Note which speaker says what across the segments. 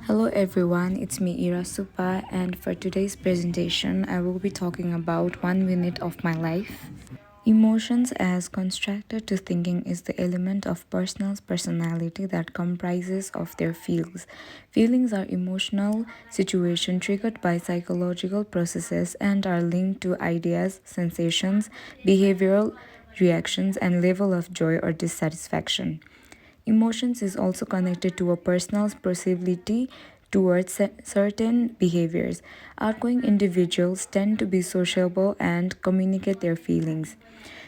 Speaker 1: Hello everyone, it's me Ira Supa, and for today's presentation, I will be talking about 1 minute of my life. Emotions as constructed to thinking is the element of person's personality that comprises of their feels. Feelings are emotional situation triggered by psychological processes and are linked to ideas, sensations, behavioral reactions, and level of joy or dissatisfaction. Emotions is also connected to a person's proclivity towards certain behaviors. Outgoing individuals tend to be sociable and communicate their feelings.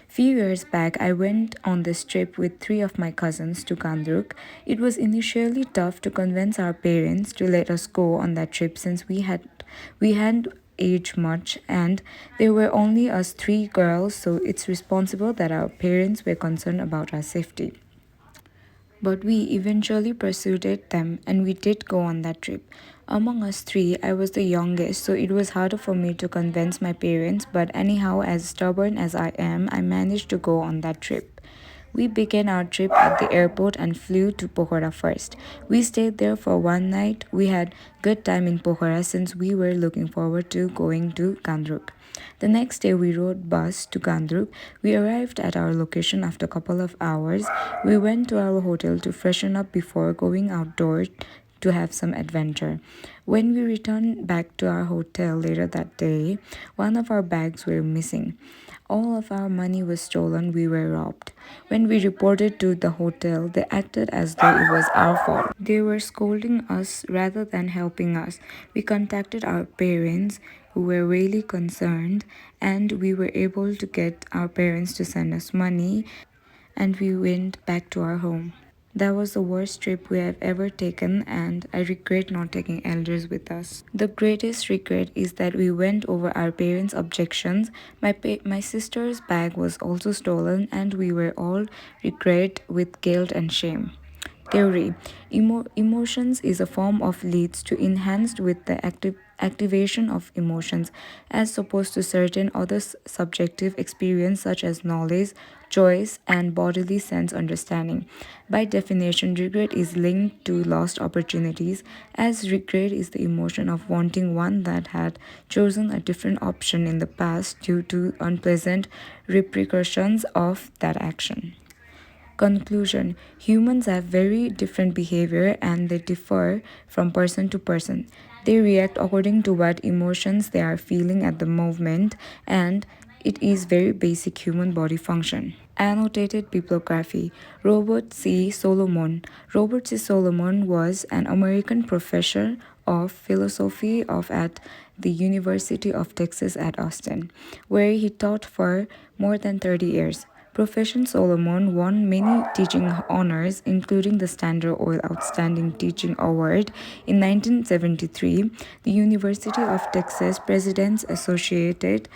Speaker 1: Few years back, I went on this trip with three of my cousins to Kandruk. It was initially tough to convince our parents to let us go on that trip since we hadn't aged much and there were only us three girls, so it's responsible that our parents were concerned about our safety. But we eventually persuaded them and we did go on that trip. Among us three, I was the youngest, so it was harder for me to convince my parents, but anyhow, as stubborn as I am, I managed to go on that trip. We began our trip at the airport and flew to Pokhara first. We stayed there for one night. We had good time in Pokhara since we were looking forward to going to Kandruk. The next day we rode bus to Gandruk. We arrived at our location after a couple of hours. We went to our hotel to freshen up before going outdoors to have some adventure. When we returned back to our hotel later that day, one of our bags were missing. All of our money was stolen, we were robbed. When we reported to the hotel, they acted as though it was our fault. They were scolding us rather than helping us. We contacted our parents, who were really concerned, and we were able to get our parents to send us money, and we went back to our home. That was the worst trip we have ever taken, and I regret not taking elders with us. The greatest regret is that we went over our parents' objections. My sister's bag was also stolen, and we were all regret with guilt and shame. Theory: Emotions is a form of leads to enhanced with the activation of emotions as opposed to certain other subjective experience such as knowledge, choice, and bodily sense understanding. By definition, regret is linked to lost opportunities, as regret is the emotion of wanting one that had chosen a different option in the past due to unpleasant repercussions of that action. Conclusion: Humans have very different behavior and they differ from person to person. They react according to what emotions they are feeling at the moment, and it is very basic human body function. Annotated bibliography: Robert C. Solomon. Robert C. Solomon was an American professor of philosophy at the University of Texas at Austin, where he taught for more than 30 years. Professor Solomon won many teaching honors, including the Standard Oil Outstanding Teaching Award in 1973, the University of Texas President's Associated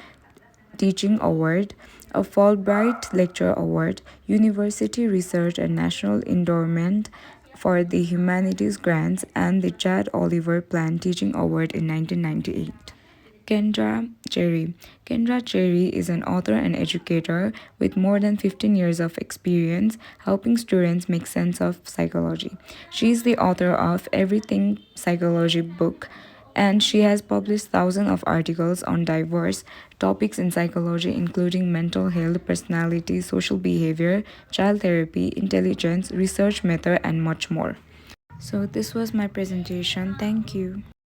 Speaker 1: Teaching Award, a Fulbright Lecture Award, University Research and National Endowment for the Humanities Grants, and the Chad Oliver Plant Teaching Award in 1998. Kendra Cherry. Kendra Cherry is an author and educator with more than 15 years of experience helping students make sense of psychology. She is the author of Everything Psychology book, and she has published thousands of articles on diverse topics in psychology, including mental health, personality, social behavior, child therapy, intelligence, research method, and much more. So, this was my presentation. Thank you.